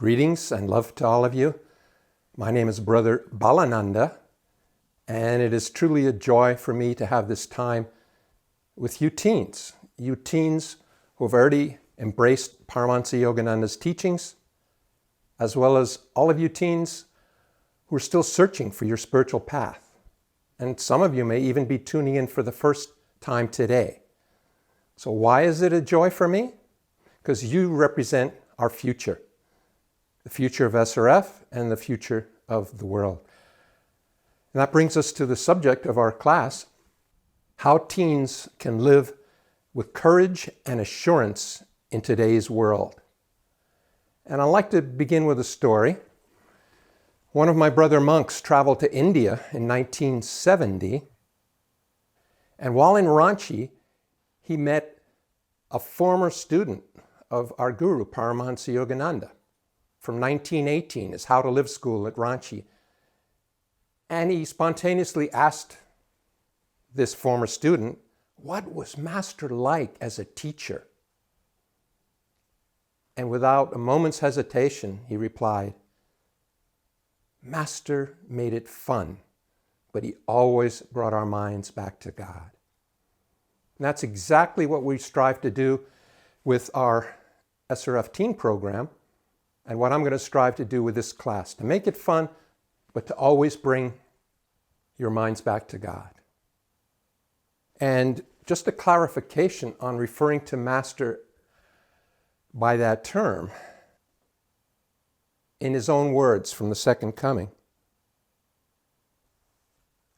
Greetings and love to all of you. My name is Brother Balananda, and it is truly a joy for me to have this time with you teens who have already embraced Paramahansa Yogananda's teachings, as well as all of you teens who are still searching for your spiritual path. And some of you may even be tuning in for the first time today. So why is it a joy for me? Because you represent our future. The future of SRF and the future of the world. And that brings us to the subject of our class, how teens can live with courage and assurance in today's world. And I'd like to begin with a story. One of my brother monks traveled to India in 1970, and while in Ranchi, he met a former student of our guru, Paramahansa Yogananda, from 1918, his How to Live school at Ranchi. And he spontaneously asked this former student, what was Master like as a teacher? And without a moment's hesitation, he replied, Master made it fun, but he always brought our minds back to God. And that's exactly what we strive to do with our SRF teen program, and what I'm going to strive to do with this class, to make it fun, but to always bring your minds back to God. And just a clarification on referring to Master by that term, in his own words from the Second Coming.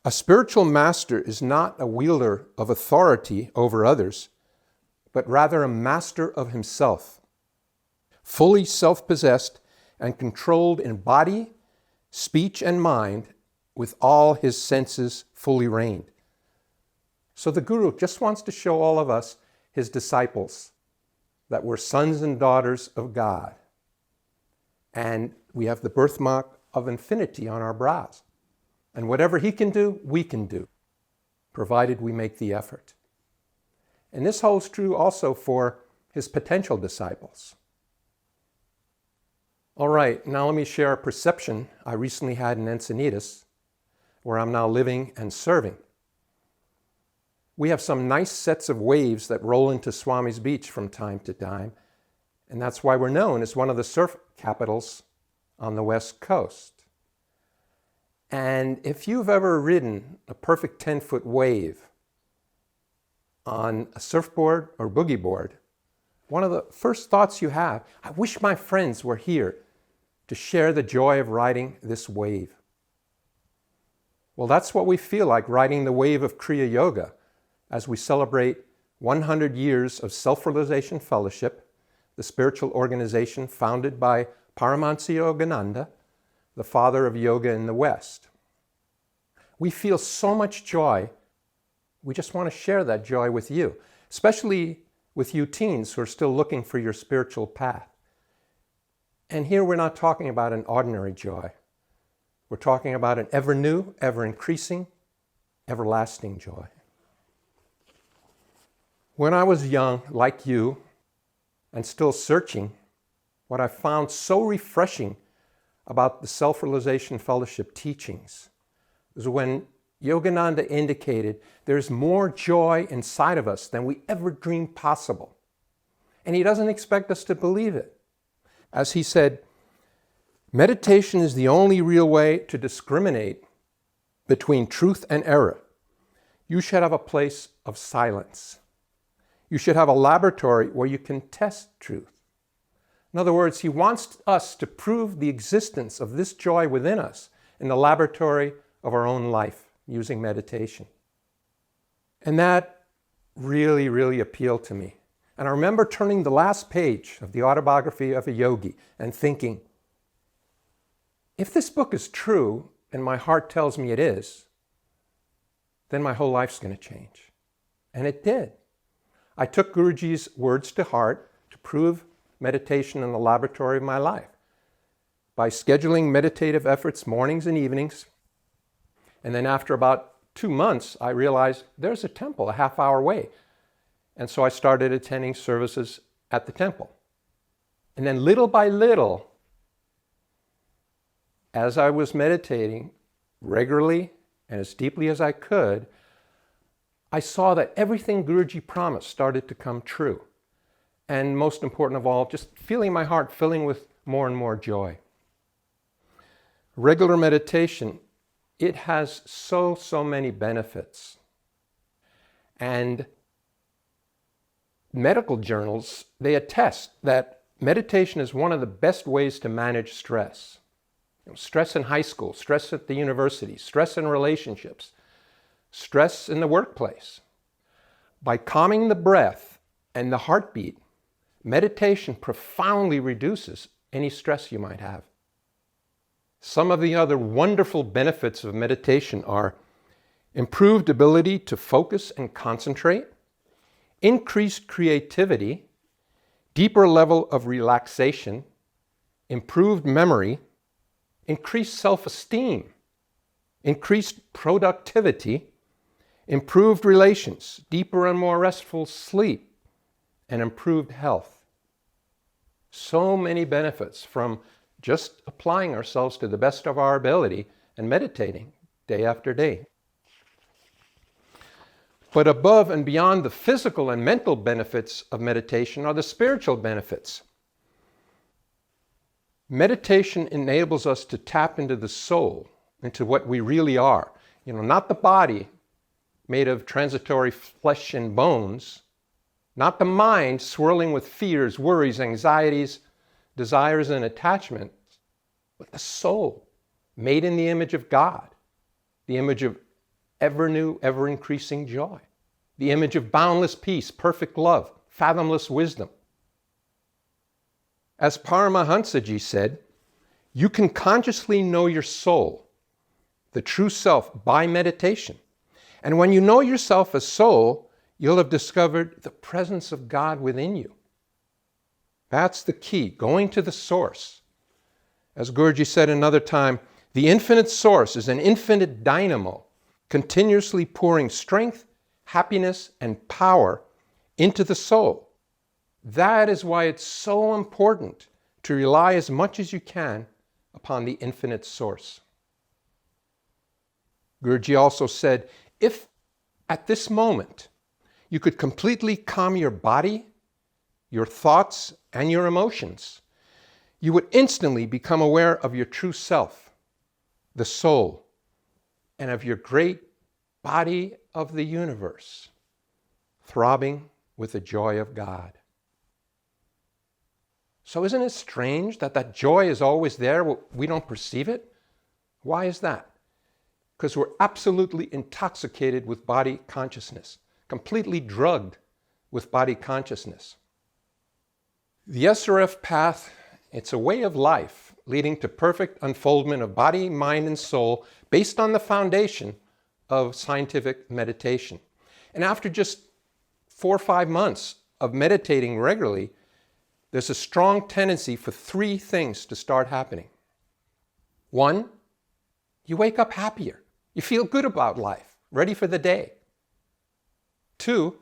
A spiritual master is not a wielder of authority over others, but rather a master of himself, fully self-possessed and controlled in body, speech, and mind, with all his senses fully reined. So the Guru just wants to show all of us, his disciples, that we're sons and daughters of God. And we have the birthmark of infinity on our brows. And whatever he can do, we can do, provided we make the effort. And this holds true also for his potential disciples. All right, now let me share a perception I recently had in Encinitas, where I'm now living and serving. We have some nice sets of waves that roll into Swami's Beach from time to time, and that's why we're known as one of the surf capitals on the West Coast. And if you've ever ridden a perfect 10-foot wave on a surfboard or boogie board, one of the first thoughts you have, I wish my friends were here to share the joy of riding this wave. Well, that's what we feel like riding the wave of Kriya Yoga as we celebrate 100 years of Self-Realization Fellowship, the spiritual organization founded by Paramahansa Yogananda, the father of yoga in the West. We feel so much joy, we just want to share that joy with you, especially with you teens who are still looking for your spiritual path. And here we're not talking about an ordinary joy. We're talking about an ever new, ever increasing, everlasting joy. When I was young, like you, and still searching, what I found so refreshing about the Self-Realization Fellowship teachings was when Yogananda indicated there's more joy inside of us than we ever dreamed possible. And he doesn't expect us to believe it. As he said, meditation is the only real way to discriminate between truth and error. You should have a place of silence. You should have a laboratory where you can test truth. In other words, he wants us to prove the existence of this joy within us in the laboratory of our own life using meditation. And that really, really appealed to me. And I remember turning the last page of the autobiography of a yogi and thinking, if this book is true, and my heart tells me it is, then my whole life's going to change. And it did. I took Guruji's words to heart to prove meditation in the laboratory of my life by scheduling meditative efforts mornings and evenings. And then after about 2 months, I realized there's a temple a half-hour away. And so I started attending services at the temple. And then little by little, as I was meditating regularly and as deeply as I could, I saw that everything Guruji promised started to come true. And most important of all, just feeling my heart filling with more and more joy. Regular meditation, it has so many benefits. And medical journals, they attest that meditation is one of the best ways to manage stress. Stress in high school, stress at the university, stress in relationships, stress in the workplace. By calming the breath and the heartbeat, meditation profoundly reduces any stress you might have. Some of the other wonderful benefits of meditation are improved ability to focus and concentrate, increased creativity, deeper level of relaxation, improved memory, increased self-esteem, increased productivity, improved relations, deeper and more restful sleep, and improved health. So many benefits from just applying ourselves to the best of our ability and meditating day after day. But above and beyond the physical and mental benefits of meditation are the spiritual benefits. Meditation enables us to tap into the soul, into what we really are. Not the body made of transitory flesh and bones, not the mind swirling with fears, worries, anxieties, desires, and attachments, but the soul made in the image of God, the image of ever new, ever increasing joy, the image of boundless peace, perfect love, fathomless wisdom. As Paramahansaji said, you can consciously know your soul, the true self, by meditation. And when you know yourself as soul, you'll have discovered the presence of God within you. That's the key, going to the source. As Guruji said another time, the infinite source is an infinite dynamo, continuously pouring strength, happiness, and power into the soul. That is why it's so important to rely as much as you can upon the infinite source. Guruji also said, if at this moment you could completely calm your body, your thoughts, and your emotions, you would instantly become aware of your true self, the soul, and of your great body of the universe, throbbing with the joy of God. So isn't it strange that that joy is always there, but we don't perceive it? Why is that? Because we're absolutely intoxicated with body consciousness, completely drugged with body consciousness. The SRF path, it's a way of life leading to perfect unfoldment of body, mind, and soul based on the foundation of scientific meditation. And after just 4 or 5 months of meditating regularly, there's a strong tendency for 3 things to start happening. 1, you wake up happier. You feel good about life, ready for the day. 2,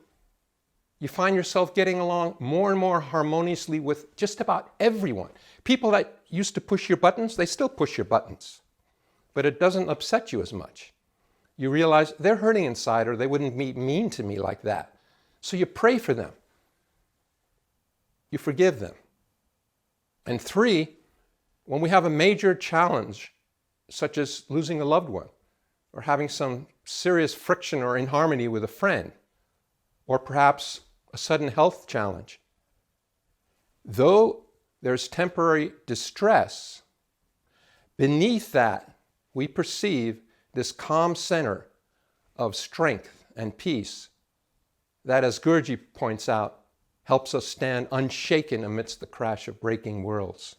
you find yourself getting along more and more harmoniously with just about everyone. People that used to push your buttons, they still push your buttons. But it doesn't upset you as much. You realize they're hurting inside or they wouldn't be mean to me like that. So you pray for them. You forgive them. And 3, when we have a major challenge, such as losing a loved one, or having some serious friction or inharmony with a friend, or perhaps a sudden health challenge, though there's temporary distress, beneath that we perceive this calm center of strength and peace that, as Guruji points out, helps us stand unshaken amidst the crash of breaking worlds.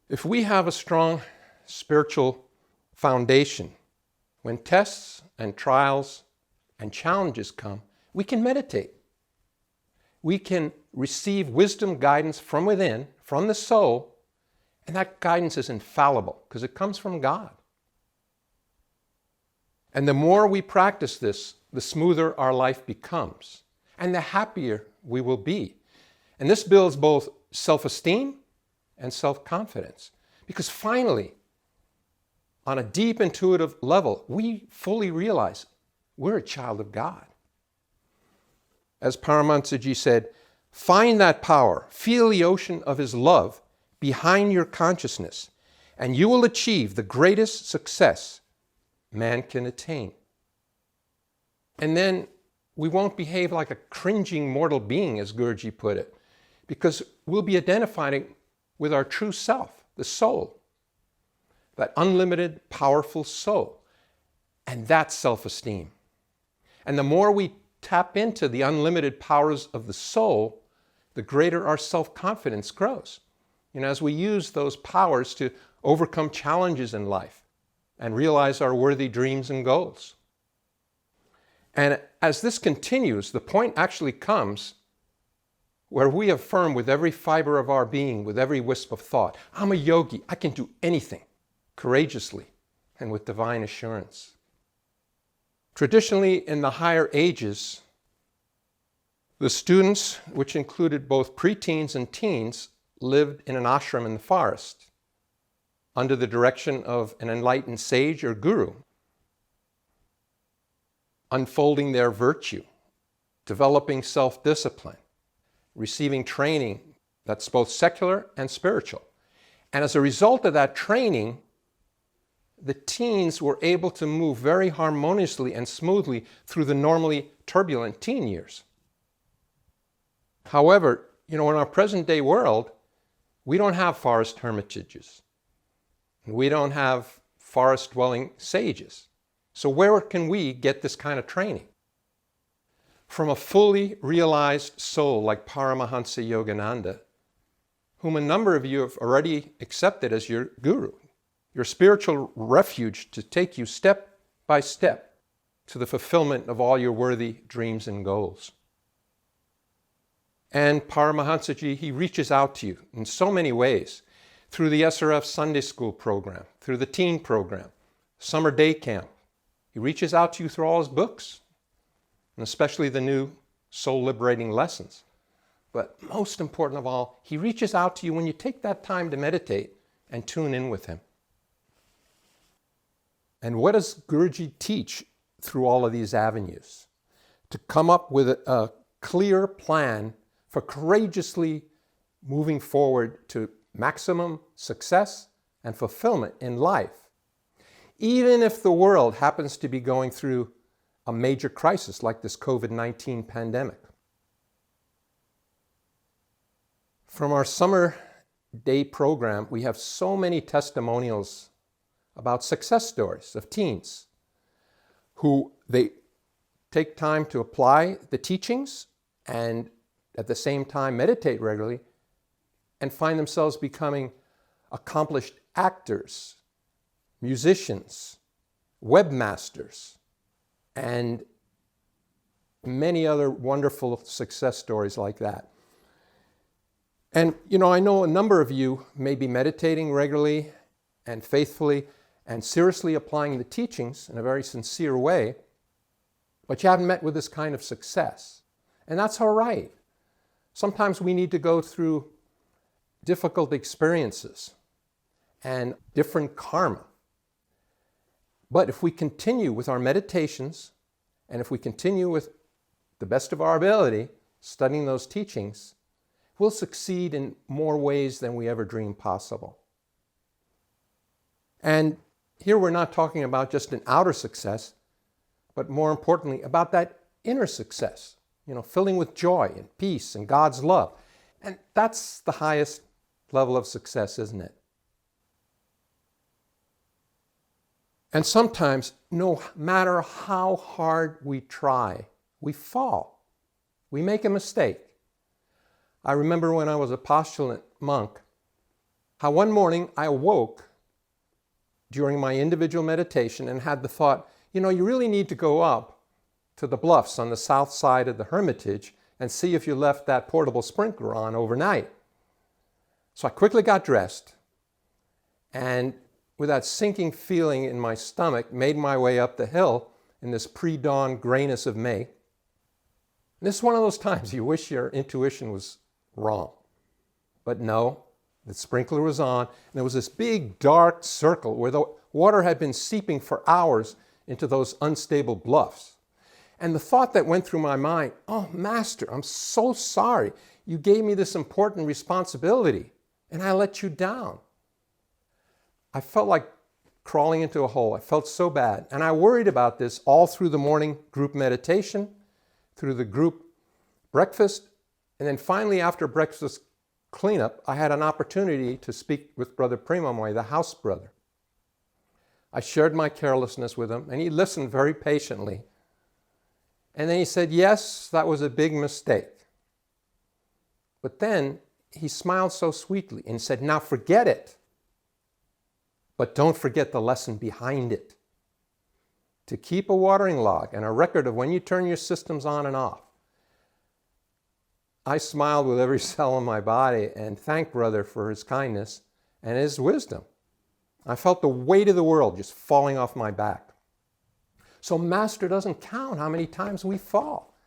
If we have a strong spiritual foundation, when tests and trials and challenges come, we can meditate. We can receive wisdom guidance from within, from the soul, and that guidance is infallible because it comes from God. And the more we practice this, the smoother our life becomes, and the happier we will be. And this builds both self-esteem and self-confidence, Because finally, on a deep intuitive level, we fully realize we're a child of God. As Paramahansaji said, find that power, feel the ocean of His love behind your consciousness, and you will achieve the greatest success man can attain. And then we won't behave like a cringing mortal being, as Guruji put it, because we'll be identifying with our true self, the soul, that unlimited, powerful soul. And that's self-esteem. And the more we tap into the unlimited powers of the soul, the greater our self-confidence grows. As we use those powers to overcome challenges in life and realize our worthy dreams and goals. And as this continues, the point actually comes where we affirm with every fiber of our being, with every wisp of thought, I'm a yogi, I can do anything, courageously and with divine assurance. Traditionally, in the higher ages, the students, which included both preteens and teens, lived in an ashram in the forest, under the direction of an enlightened sage or guru, unfolding their virtue, developing self-discipline, receiving training that's both secular and spiritual. And as a result of that training, the teens were able to move very harmoniously and smoothly through the normally turbulent teen years. However, in our present-day world, we don't have forest hermitages. We don't have forest-dwelling sages. So where can we get this kind of training? From a fully realized soul like Paramahansa Yogananda, whom a number of you have already accepted as your guru, your spiritual refuge to take you step by step to the fulfillment of all your worthy dreams and goals. And Paramahansaji, he reaches out to you in so many ways, through the SRF Sunday School program, through the teen program, summer day camp. He reaches out to you through all his books, and especially the new soul liberating lessons. But most important of all, he reaches out to you when you take that time to meditate and tune in with him. And what does Guruji teach through all of these avenues? To come up with a clear plan for courageously moving forward to maximum success and fulfillment in life, even if the world happens to be going through a major crisis like this COVID-19 pandemic. From our summer day program, we have so many testimonials about success stories of teens who they take time to apply the teachings and at the same time meditate regularly and find themselves becoming accomplished actors, musicians, webmasters, and many other wonderful success stories like that. And I know a number of you may be meditating regularly and faithfully and seriously applying the teachings in a very sincere way, but you haven't met with this kind of success. And that's all right. Sometimes we need to go through difficult experiences and different karma. But if we continue with our meditations, and if we continue with the best of our ability, studying those teachings, we'll succeed in more ways than we ever dreamed possible. And here we're not talking about just an outer success, but more importantly, about that inner success, filling with joy and peace and God's love. And that's the highest level of success, isn't it? And sometimes, no matter how hard we try, we fall. We make a mistake. I remember when I was a postulant monk, how one morning I awoke during my individual meditation and had the thought, you really need to go up to the bluffs on the south side of the hermitage and see if you left that portable sprinkler on overnight. So I quickly got dressed and with that sinking feeling in my stomach, made my way up the hill in this pre-dawn grayness of May. And this is one of those times you wish your intuition was wrong. But no, The sprinkler was on, and there was this big dark circle where the water had been seeping for hours into those unstable bluffs. And the thought that went through my mind, oh, Master, I'm so sorry. You gave me this important responsibility, and I let you down. I felt like crawling into a hole. I felt so bad. And I worried about this all through the morning group meditation, through the group breakfast, and then finally after breakfast cleanup, I had an opportunity to speak with Brother Premomoy, the house brother. I shared my carelessness with him, and he listened very patiently. And then he said, yes, that was a big mistake. But then he smiled so sweetly and said, now forget it. But don't forget the lesson behind it. To keep a watering log and a record of when you turn your systems on and off. I smiled with every cell in my body and thanked Brother for his kindness and his wisdom. I felt the weight of the world just falling off my back. So Master doesn't count how many times we fall.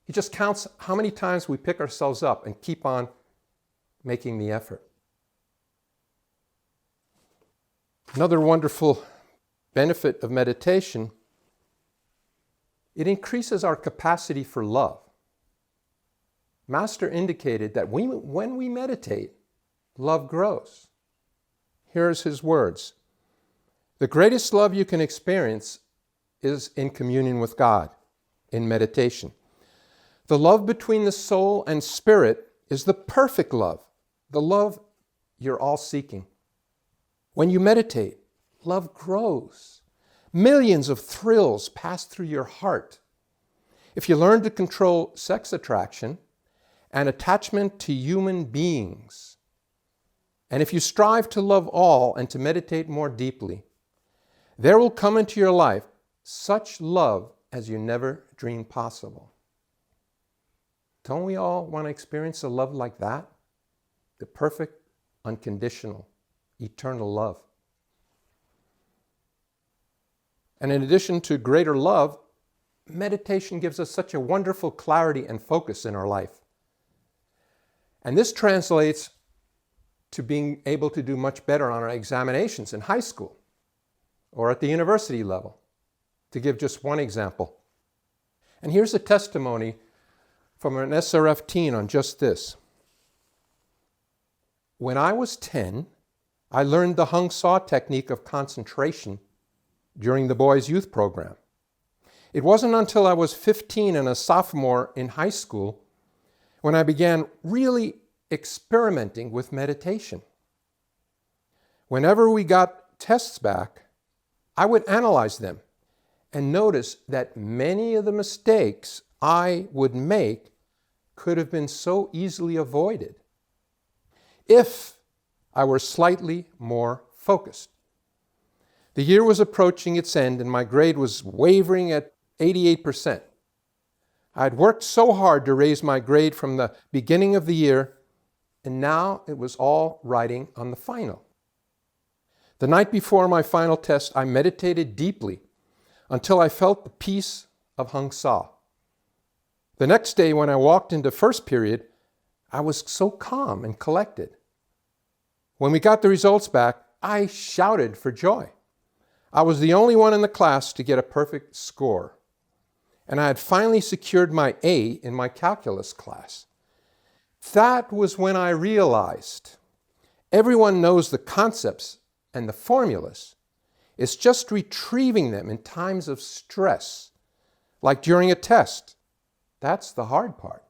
He just counts how many times we pick ourselves up and keep on making the effort. Another wonderful benefit of meditation, it increases our capacity for love. Master indicated that when we meditate, love grows. Here's his words. The greatest love you can experience is in communion with God, in meditation. The love between the soul and spirit is the perfect love, the love you're all seeking. When you meditate, love grows. Millions of thrills pass through your heart. If you learn to control sex attraction and attachment to human beings, and if you strive to love all and to meditate more deeply, there will come into your life such love as you never dreamed possible. Don't we all want to experience a love like that? The perfect, unconditional, eternal love. And in addition to greater love, meditation gives us such a wonderful clarity and focus in our life. And this translates to being able to do much better on our examinations in high school or at the university level, to give just one example. And here's a testimony from an SRF teen on just this. When I was 10, I learned the hung saw technique of concentration during the boys' youth program. It wasn't until I was 15 and a sophomore in high school when I began really experimenting with meditation. Whenever we got tests back, I would analyze them and notice that many of the mistakes I would make could have been so easily avoided if I were slightly more focused. The year was approaching its end and my grade was wavering at 88%. I had worked so hard to raise my grade from the beginning of the year, and now it was all riding on the final. The night before my final test, I meditated deeply until I felt the peace of hung saw. The next day when I walked into first period, I was so calm and collected. When we got the results back, I shouted for joy. I was the only one in the class to get a perfect score. And I had finally secured my A in my calculus class. That was when I realized everyone knows the concepts and the formulas. It's just retrieving them in times of stress, like during a test. That's the hard part.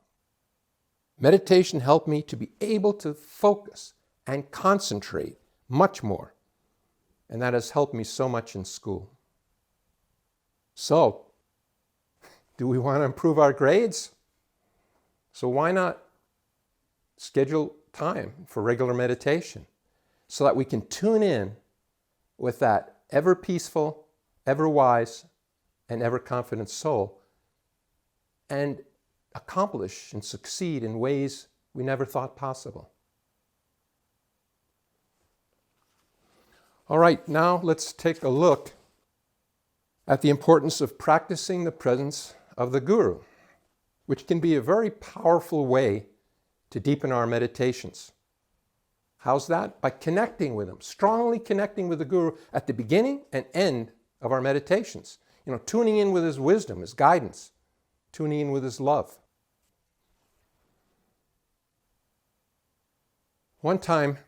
Meditation helped me to be able to focus and concentrate much more. And that has helped me so much in school. So, do we want to improve our grades? So why not schedule time for regular meditation so that we can tune in with that ever peaceful, ever wise, and ever confident soul and accomplish and succeed in ways we never thought possible. All right, now let's take a look at the importance of practicing the presence of the Guru, which can be a very powerful way to deepen our meditations. How's that? By connecting with him, strongly connecting with the Guru at the beginning and end of our meditations. Tuning in with his wisdom, his guidance, tuning in with his love. One time,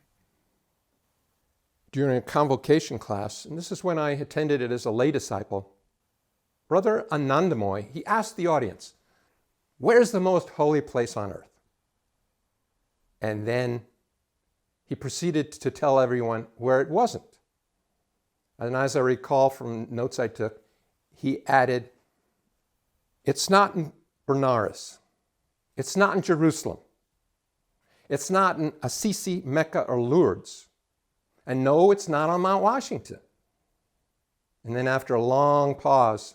during a convocation class, and this is when I attended it as a lay disciple, Brother Anandamoy, he asked the audience, "Where's the most holy place on earth?" And then he proceeded to tell everyone where it wasn't. And as I recall from notes I took, he added, "It's not in Benares. It's not in Jerusalem. It's not in Assisi, Mecca, or Lourdes. And no, it's not on Mount Washington." And then after a long pause,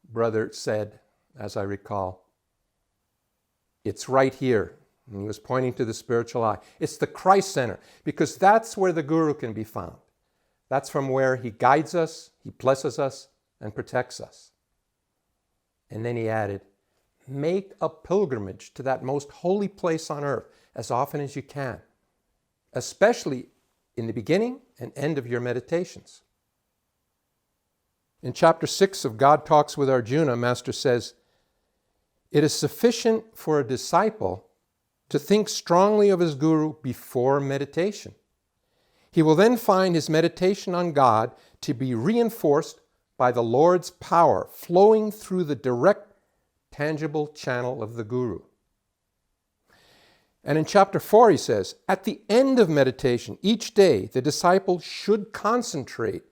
Brother said, as I recall, "It's right here." And he was pointing to the spiritual eye. It's the Christ Center, because that's where the Guru can be found. That's from where he guides us, he blesses us, and protects us. And then he added, "Make a pilgrimage to that most holy place on earth as often as you can, especially in the beginning and end of your meditations." In chapter 6 of God Talks with Arjuna, Master says, "It is sufficient for a disciple to think strongly of his Guru before meditation. He will then find his meditation on God to be reinforced by the Lord's power flowing through the direct, tangible channel of the Guru." And in chapter 4 he says, "At the end of meditation each day, the disciple should concentrate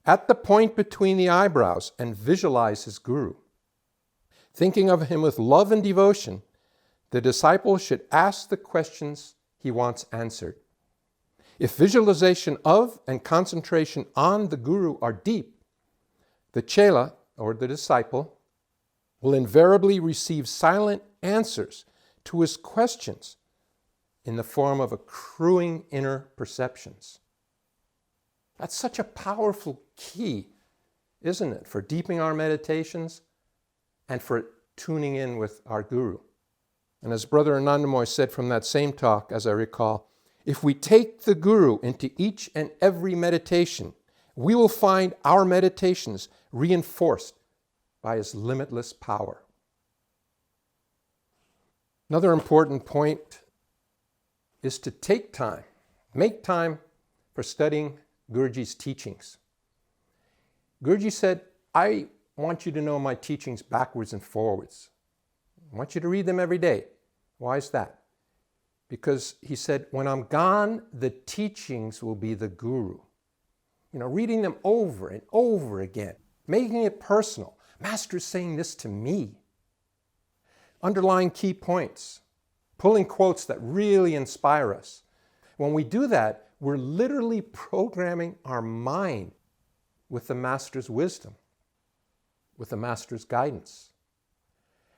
at the point between the eyebrows and visualize his Guru. Thinking of him with love and devotion, the disciple should ask the questions he wants answered. If visualization of and concentration on the Guru are deep, the chela, or the disciple, will invariably receive silent answers to his questions in the form of accruing inner perceptions." That's such a powerful key, isn't it, for deepening our meditations and for tuning in with our Guru. And as Brother Anandamoy said from that same talk, as I recall, if we take the Guru into each and every meditation, we will find our meditations reinforced by his limitless power. Another important point is to take time, make time for studying Guruji's teachings. Guruji said, "I want you to know my teachings backwards and forwards. I want you to read them every day." Why is that? Because he said, when I'm gone, the teachings will be the Guru. Reading them over and over again, making it personal. Master is saying this to me. Underlying key points, pulling quotes that really inspire us. When we do that, we're literally programming our mind with the Master's wisdom, with the Master's guidance,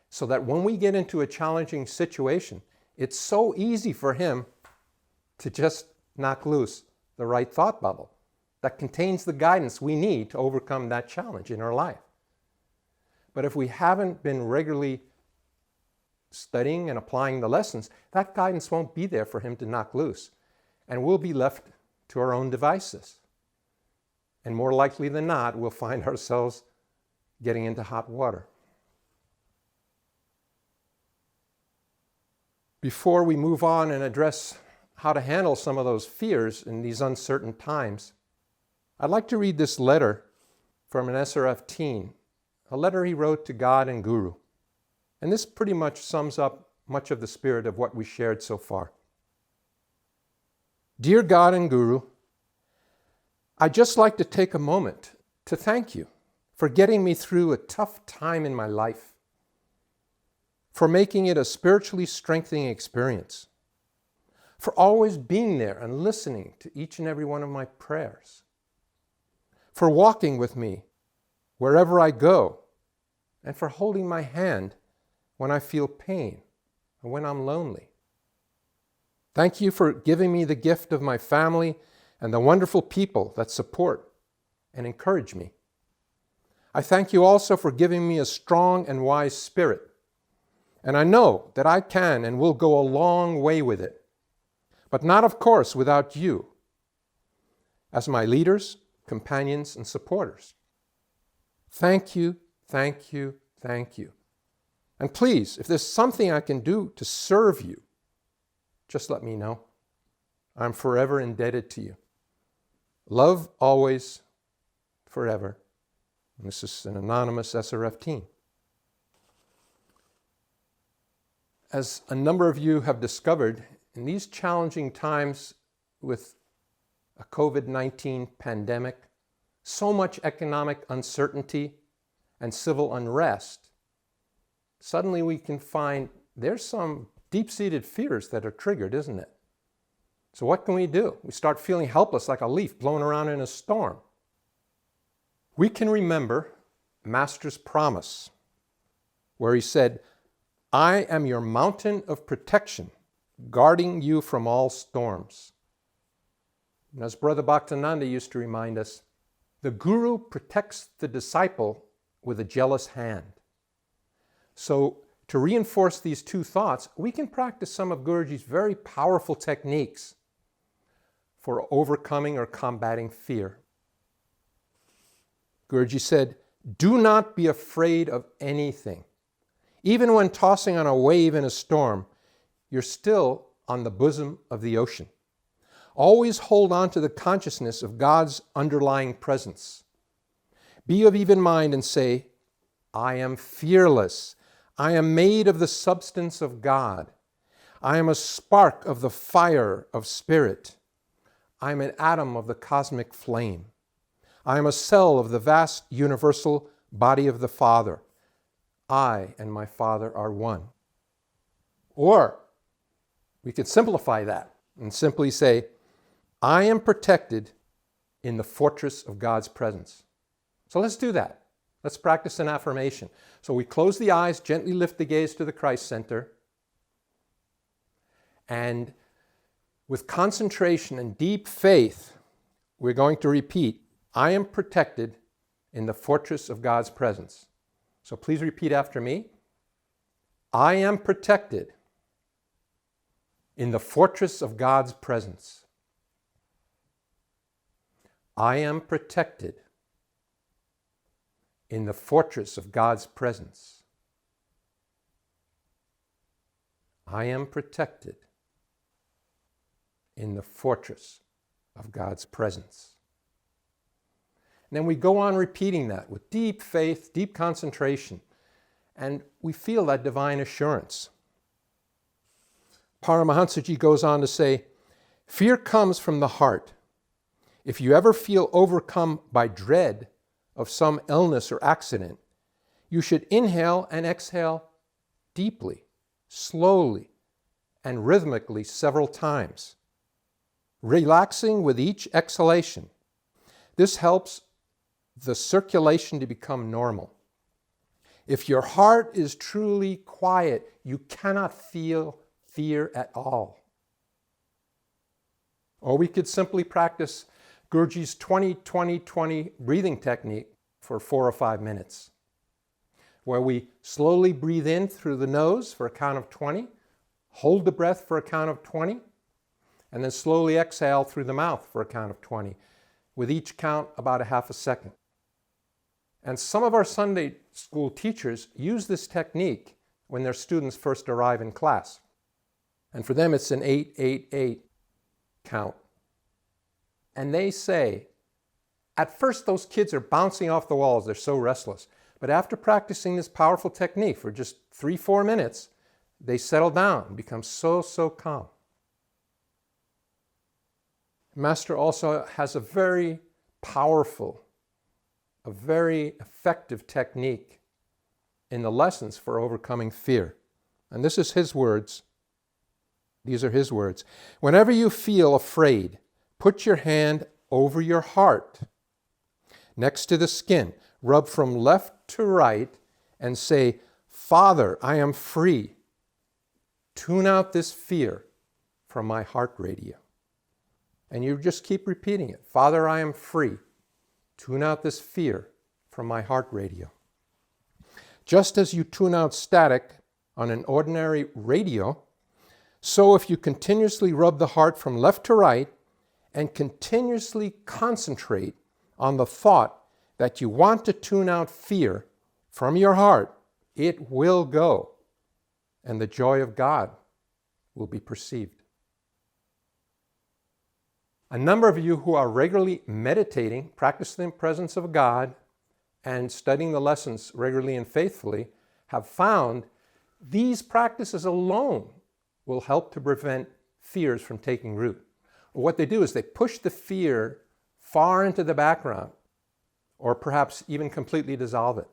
so that when we get into a challenging situation, it's so easy for him to just knock loose the right thought bubble that contains the guidance we need to overcome that challenge in our life. But if we haven't been regularly studying and applying the lessons, that guidance won't be there for him to knock loose, and we'll be left to our own devices. And more likely than not, we'll find ourselves getting into hot water. Before we move on and address how to handle some of those fears in these uncertain times, I'd like to read this letter from an SRF teen, a letter he wrote to God and Guru. And this pretty much sums up much of the spirit of what we shared so far. "Dear God and Guru, I'd just like to take a moment to thank you for getting me through a tough time in my life, for making it a spiritually strengthening experience, for always being there and listening to each and every one of my prayers, for walking with me wherever I go, and for holding my hand when I feel pain or when I'm lonely. Thank you for giving me the gift of my family and the wonderful people that support and encourage me. I thank you also for giving me a strong and wise spirit And I know that I can and will go a long way with it, but not, of course, without you as my leaders, companions, and supporters. Thank you, thank you, thank you. And please, if there's something I can do to serve you, just let me know. I'm forever indebted to you. Love always, forever. And this is an anonymous SRF teen. As a number of you have discovered, in these challenging times with a COVID-19 pandemic, so much economic uncertainty and civil unrest, suddenly we can find there's some deep-seated fears that are triggered, isn't it? So what can we do? We start feeling helpless like a leaf blown around in a storm. We can remember Master's promise, where he said, I am your mountain of protection, guarding you from all storms. And as Brother Balananda used to remind us, the Guru protects the disciple with a jealous hand. So to reinforce these two thoughts, we can practice some of Guruji's very powerful techniques for overcoming or combating fear. Guruji said, do not be afraid of anything. Even when tossing on a wave in a storm, you're still on the bosom of the ocean. Always hold on to the consciousness of God's underlying presence. Be of even mind and say, I am fearless. I am made of the substance of God. I am a spark of the fire of spirit. I am an atom of the cosmic flame. I am a cell of the vast universal body of the Father. I and my Father are one. Or we could simplify that and simply say, I am protected in the fortress of God's presence. So let's do that. Let's practice an affirmation. So we close the eyes, gently lift the gaze to the Christ center, and with concentration and deep faith, we're going to repeat, I am protected in the fortress of God's presence. So please repeat after me. I am protected in the fortress of God's presence. I am protected in the fortress of God's presence. I am protected in the fortress of God's presence. And then we go on repeating that with deep faith, deep concentration, and we feel that divine assurance. Paramahansaji goes on to say, fear comes from the heart. If you ever feel overcome by dread of some illness or accident, you should inhale and exhale deeply, slowly, and rhythmically several times, relaxing with each exhalation. This helps the circulation to become normal. If your heart is truly quiet, you cannot feel fear at all. Or we could simply practice Guruji's 20-20-20 breathing technique for 4 or 5 minutes, where we slowly breathe in through the nose for a count of 20, hold the breath for a count of 20, and then slowly exhale through the mouth for a count of 20, with each count about a half a second. And some of our Sunday school teachers use this technique when their students first arrive in class. And for them, it's an 8-8-8 count. And they say, at first those kids are bouncing off the walls, they're so restless. But after practicing this powerful technique for just 3-4 minutes, they settle down and become so calm. Master also has a very powerful, a very effective technique in the lessons for overcoming fear. And this is his words. These are his words. Whenever you feel afraid, put your hand over your heart, next to the skin. Rub from left to right and say, Father, I am free. Tune out this fear from my heart radio. And you just keep repeating it. Father, I am free. Tune out this fear from my heart radio. Just as you tune out static on an ordinary radio. So if you continuously rub the heart from left to right and continuously concentrate on the thought that you want to tune out fear from your heart, it will go, and the joy of God will be perceived. A number of you who are regularly meditating, practicing the presence of God, and studying the lessons regularly and faithfully have found these practices alone will help to prevent fears from taking root. What they do is they push the fear far into the background, or perhaps even completely dissolve it.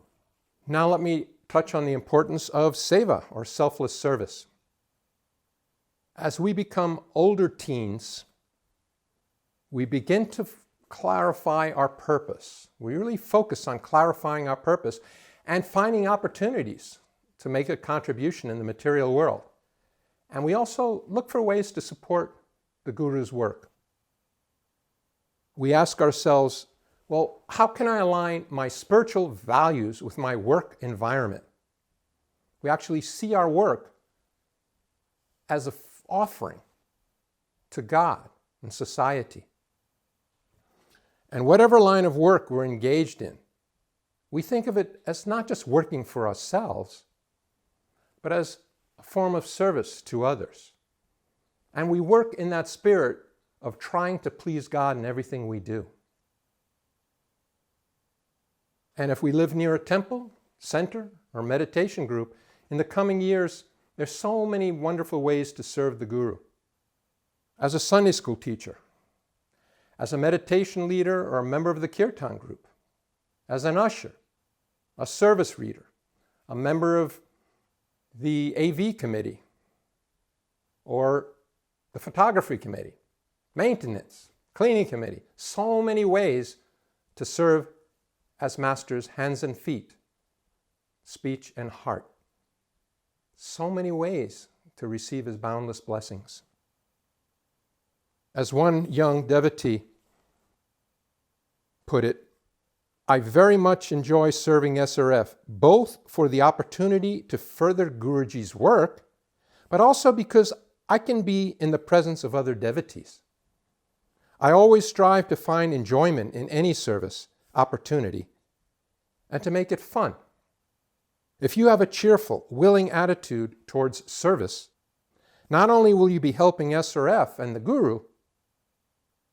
Now let me touch on the importance of Seva, or selfless service. As we become older teens, we begin to clarify our purpose. We really focus on clarifying our purpose and finding opportunities to make a contribution in the material world. And we also look for ways to support the Guru's work. We ask ourselves, well, how can I align my spiritual values with my work environment? We actually see our work as an offering to God and society. And whatever line of work we're engaged in, we think of it as not just working for ourselves, but as a form of service to others. And we work in that spirit of trying to please God in everything we do. And if we live near a temple, center, or meditation group, in the coming years, there's so many wonderful ways to serve the Guru. As a Sunday school teacher, as a meditation leader or a member of the kirtan group, as an usher, a service reader, a member of the AV committee, or the photography committee, maintenance, cleaning committee. So many ways to serve as Master's hands and feet, speech and heart. So many ways to receive his boundless blessings. As one young devotee put it, I very much enjoy serving SRF, both for the opportunity to further Guruji's work, but also because I can be in the presence of other devotees. I always strive to find enjoyment in any service opportunity and to make it fun. If you have a cheerful, willing attitude towards service, not only will you be helping SRF and the Guru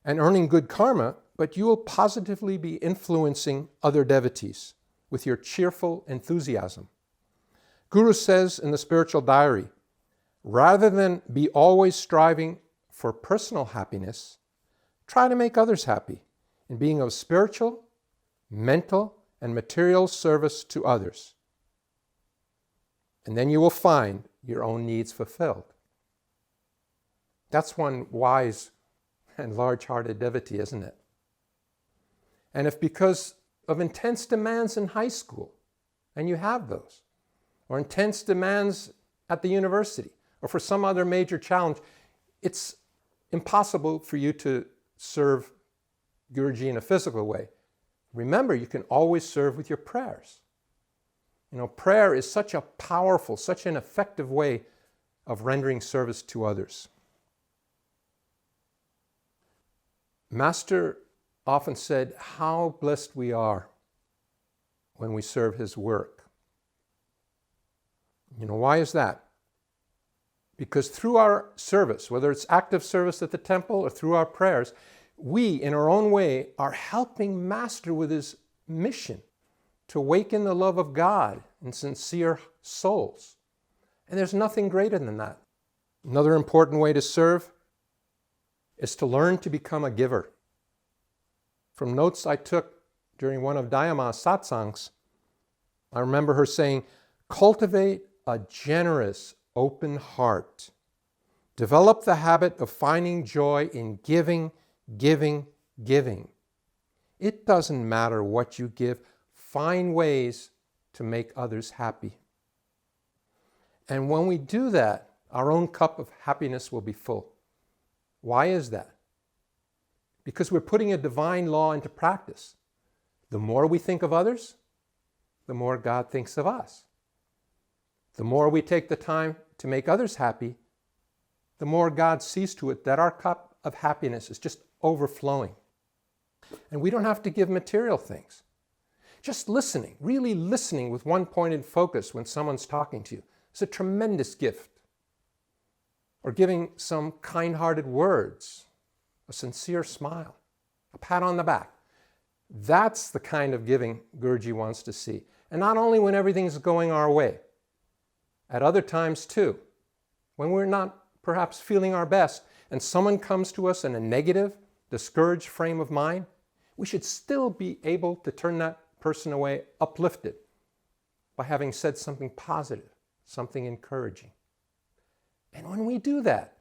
and earning good karma, but you will positively be influencing other devotees with your cheerful enthusiasm. Guru says in the spiritual diary, rather than be always striving for personal happiness, try to make others happy in being of spiritual, mental, and material service to others. And then you will find your own needs fulfilled. That's one wise and large-hearted devotee, isn't it? And if because of intense demands in high school, and you have those, or intense demands at the university, or for some other major challenge, it's impossible for you to serve Guruji in a physical way. Remember, you can always serve with your prayers. You know, prayer is such a powerful, such an effective way of rendering service to others. Master often said how blessed we are when we serve his work. You know, why is that? Because through our service, whether it's active service at the temple or through our prayers, we, in our own way, are helping Master with his mission to awaken the love of God in sincere souls. And there's nothing greater than that. Another important way to serve is to learn to become a giver. From notes I took during one of Dayama's satsangs, I remember her saying, cultivate a generous, open heart. Develop the habit of finding joy in giving, giving, giving. It doesn't matter what you give. Find ways to make others happy. And when we do that, our own cup of happiness will be full. Why is that? Because we're putting a divine law into practice. The more we think of others, the more God thinks of us. The more we take the time to make others happy, the more God sees to it that our cup of happiness is just overflowing. And we don't have to give material things. Just listening, really listening with one pointed focus when someone's talking to you is a tremendous gift. Or giving some kind-hearted words, a sincere smile, a pat on the back. That's the kind of giving Guruji wants to see. And not only when everything's going our way, at other times too, when we're not perhaps feeling our best and someone comes to us in a negative, discouraged frame of mind, we should still be able to turn that person away uplifted by having said something positive, something encouraging. And when we do that,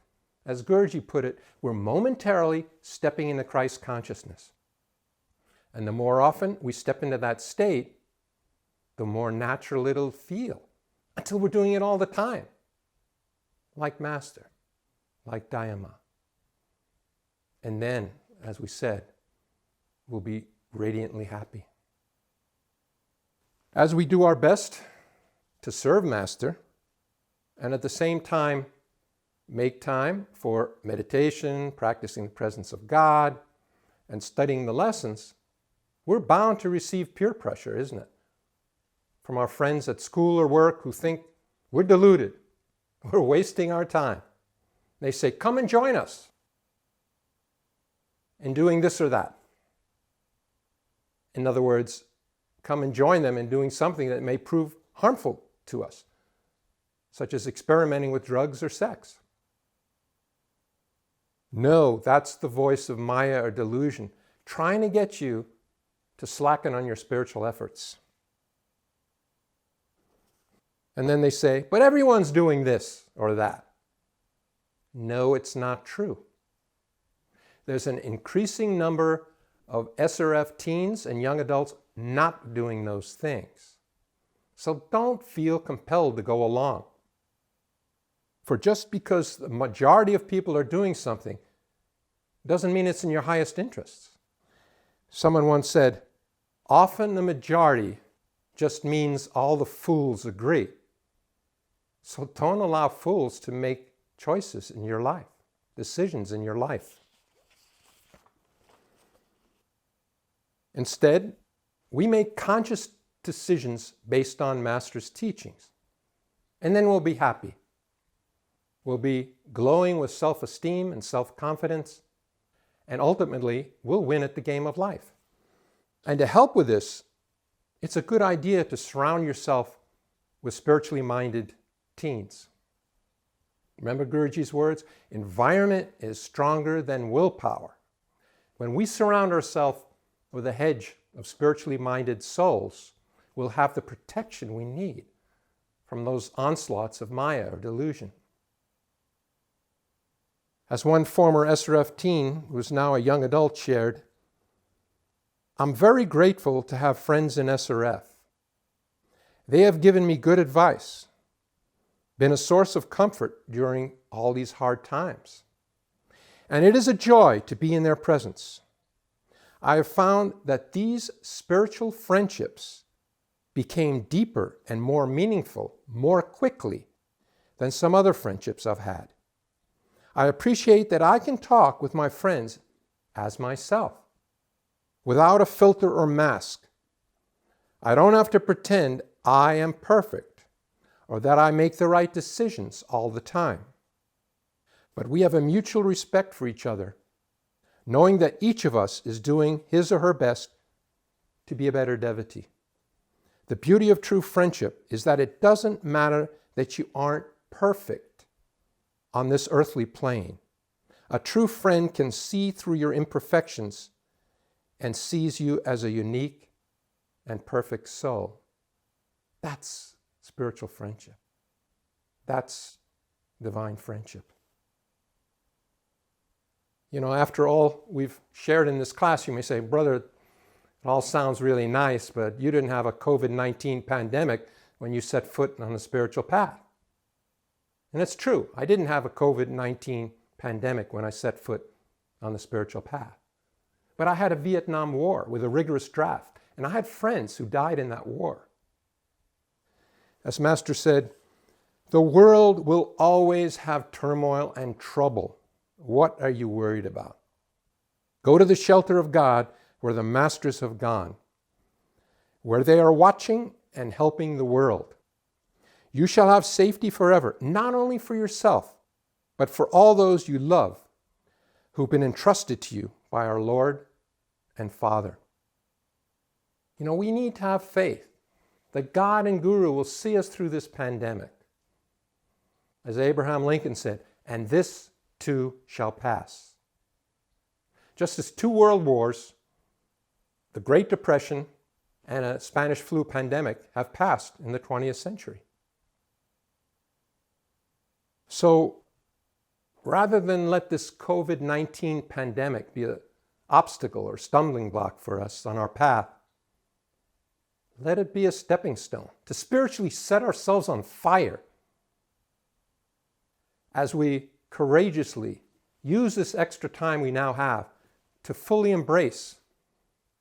as Guruji put it, we're momentarily stepping into Christ consciousness. And the more often we step into that state, the more natural it'll feel, until we're doing it all the time. Like Master, like Dhyama. And then, as we said, we'll be radiantly happy. As we do our best to serve Master, and at the same time make time for meditation, practicing the presence of God, and studying the lessons, we're bound to receive peer pressure, isn't it? From our friends at school or work who think we're deluded, we're wasting our time. They say, come and join us in doing this or that. In other words, come and join them in doing something that may prove harmful to us, such as experimenting with drugs or sex. No, that's the voice of Maya or delusion, trying to get you to slacken on your spiritual efforts. And then they say, but everyone's doing this or that. No, it's not true. There's an increasing number of SRF teens and young adults not doing those things. So don't feel compelled to go along. For just because the majority of people are doing something doesn't mean it's in your highest interests. Someone once said, often the majority just means all the fools agree. So don't allow fools to make choices in your life, decisions in your life. Instead, we make conscious decisions based on Master's teachings, and then we'll be happy. We'll be glowing with self-esteem and self-confidence, and ultimately, we'll win at the game of life. And to help with this, it's a good idea to surround yourself with spiritually minded teens. Remember Guruji's words? Environment is stronger than willpower. When we surround ourselves with a hedge of spiritually minded souls, we'll have the protection we need from those onslaughts of Maya or delusion. As one former SRF teen, who is now a young adult, shared, I'm very grateful to have friends in SRF. They have given me good advice, been a source of comfort during all these hard times. And it is a joy to be in their presence. I have found that these spiritual friendships became deeper and more meaningful more quickly than some other friendships I've had. I appreciate that I can talk with my friends as myself, without a filter or mask. I don't have to pretend I am perfect or that I make the right decisions all the time. But we have a mutual respect for each other, knowing that each of us is doing his or her best to be a better devotee. The beauty of true friendship is that it doesn't matter that you aren't perfect on this earthly plane. A true friend can see through your imperfections and sees you as a unique and perfect soul. That's spiritual friendship. That's divine friendship. You know, after all we've shared in this class, you may say, brother, it all sounds really nice, but you didn't have a COVID-19 pandemic when you set foot on the spiritual path. And it's true, I didn't have a COVID-19 pandemic when I set foot on the spiritual path. But I had a Vietnam War with a rigorous draft, and I had friends who died in that war. As Master said, The world will always have turmoil and trouble. What are you worried about? Go to the shelter of God where the masters have gone, where they are watching and helping the world. You shall have safety forever, not only for yourself, but for all those you love who've been entrusted to you by our Lord and Father. You know, we need to have faith that God and Guru will see us through this pandemic. As Abraham Lincoln said, and this too shall pass. Just as 2 world wars, the Great Depression, and a Spanish flu pandemic have passed in the 20th century. So rather than let this COVID-19 pandemic be an obstacle or stumbling block for us on our path, let it be a stepping stone to spiritually set ourselves on fire as we courageously use this extra time we now have to fully embrace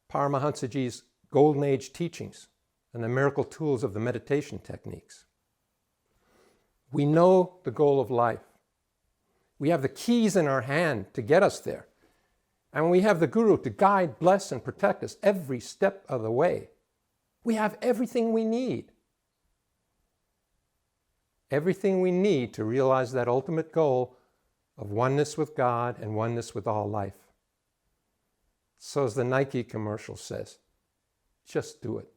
Paramahansaji's Golden Age teachings and the miracle tools of the meditation techniques. We know the goal of life. We have the keys in our hand to get us there. And we have the Guru to guide, bless, and protect us every step of the way. We have everything we need. Everything we need to realize that ultimate goal of oneness with God and oneness with all life. So as the Nike commercial says, just do it.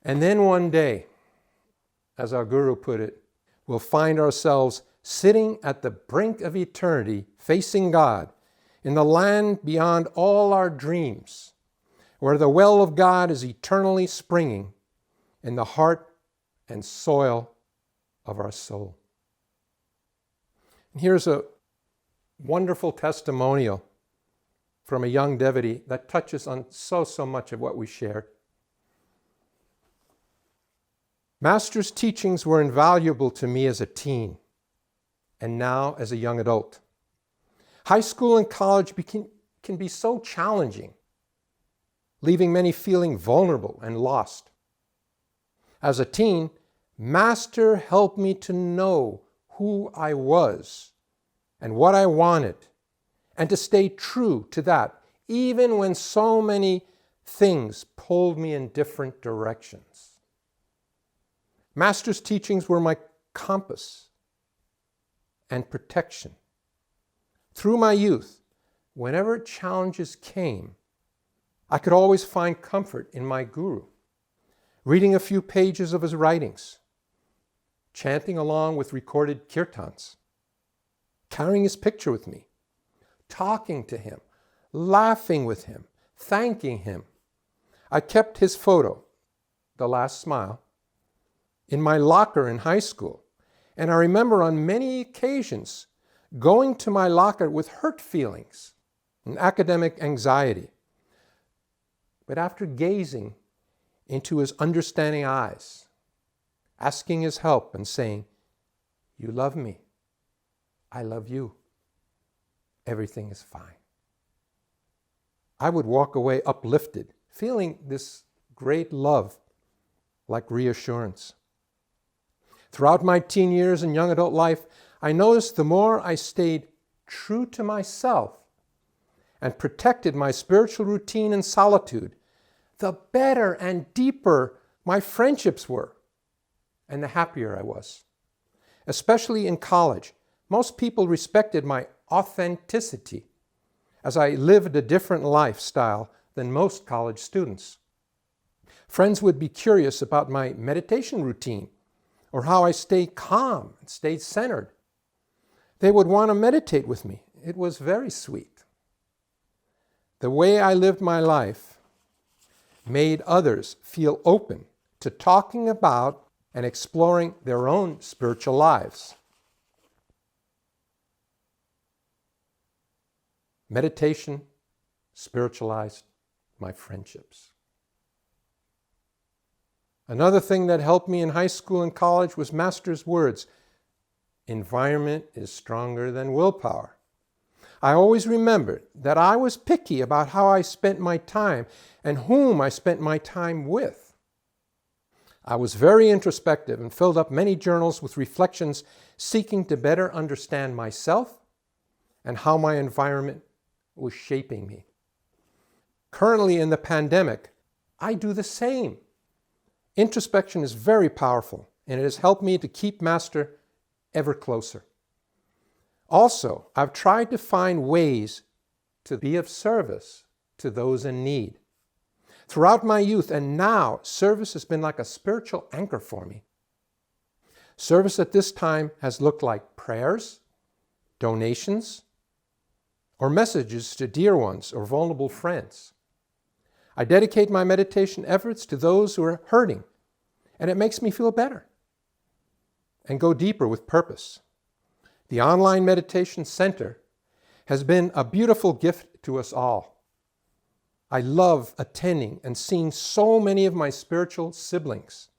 And then one day, as our Guru put it, we'll find ourselves sitting at the brink of eternity, facing God, in the land beyond all our dreams, where the well of God is eternally springing in the heart and soil of our soul. And here's a wonderful testimonial from a young devotee that touches on so much of what we shared. Master's teachings were invaluable to me as a teen and now as a young adult. High school and college can be so challenging, leaving many feeling vulnerable and lost. As a teen, Master helped me to know who I was and what I wanted, and to stay true to that, even when so many things pulled me in different directions. Master's teachings were my compass and protection. Through my youth, whenever challenges came, I could always find comfort in my Guru, reading a few pages of his writings, chanting along with recorded kirtans, carrying his picture with me, talking to him, laughing with him, thanking him. I kept his photo, the last smile, in my locker in high school, and I remember on many occasions going to my locker with hurt feelings and academic anxiety. But after gazing into his understanding eyes, asking his help and saying, "You love me, I love you, everything is fine," I would walk away uplifted, feeling this great love like reassurance. Throughout my teen years and young adult life, I noticed the more I stayed true to myself and protected my spiritual routine and solitude, the better and deeper my friendships were, and the happier I was. Especially in college, most people respected my authenticity, as I lived a different lifestyle than most college students. Friends would be curious about my meditation routine, or how I stayed calm and stayed centered. They would want to meditate with me. It was very sweet. The way I lived my life made others feel open to talking about and exploring their own spiritual lives. Meditation spiritualized my friendships. Another thing that helped me in high school and college was Master's words, "Environment is stronger than willpower." I always remembered that I was picky about how I spent my time and whom I spent my time with. I was very introspective and filled up many journals with reflections seeking to better understand myself and how my environment was shaping me. Currently in the pandemic, I do the same. Introspection is very powerful, and it has helped me to keep Master ever closer. Also, I've tried to find ways to be of service to those in need. Throughout my youth and now, service has been like a spiritual anchor for me. Service at this time has looked like prayers, donations, or messages to dear ones or vulnerable friends. I dedicate my meditation efforts to those who are hurting, and it makes me feel better and go deeper with purpose. The Online Meditation Center has been a beautiful gift to us all. I love attending and seeing so many of my spiritual siblings.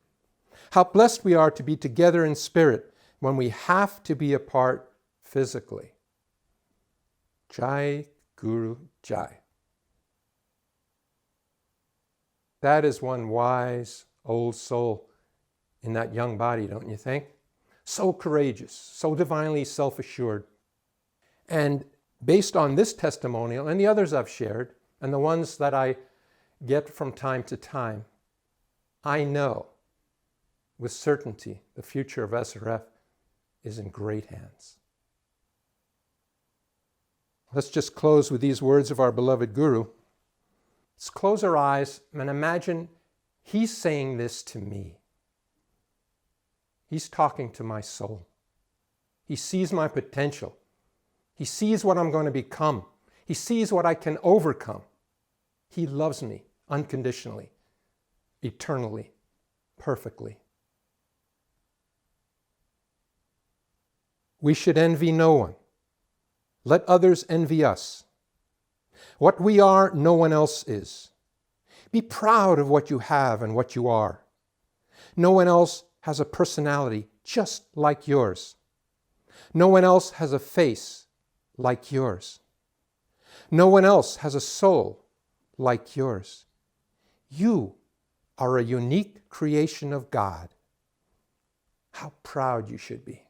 How blessed we are to be together in spirit when we have to be apart physically. Jai Guru Jai. That is one wise old soul in that young body, don't you think? So courageous, so divinely self-assured. And based on this testimonial and the others I've shared, and the ones that I get from time to time, I know with certainty the future of SRF is in great hands. Let's just close with these words of our beloved Guru. Let's close our eyes and imagine he's saying this to me. He's talking to my soul. He sees my potential. He sees what I'm going to become. He sees what I can overcome. He loves me unconditionally, eternally, perfectly. We should envy no one. Let others envy us. What we are, no one else is. Be proud of what you have and what you are. No one else has a personality just like yours. No one else has a face like yours. No one else has a soul like yours. You are a unique creation of God. How proud you should be.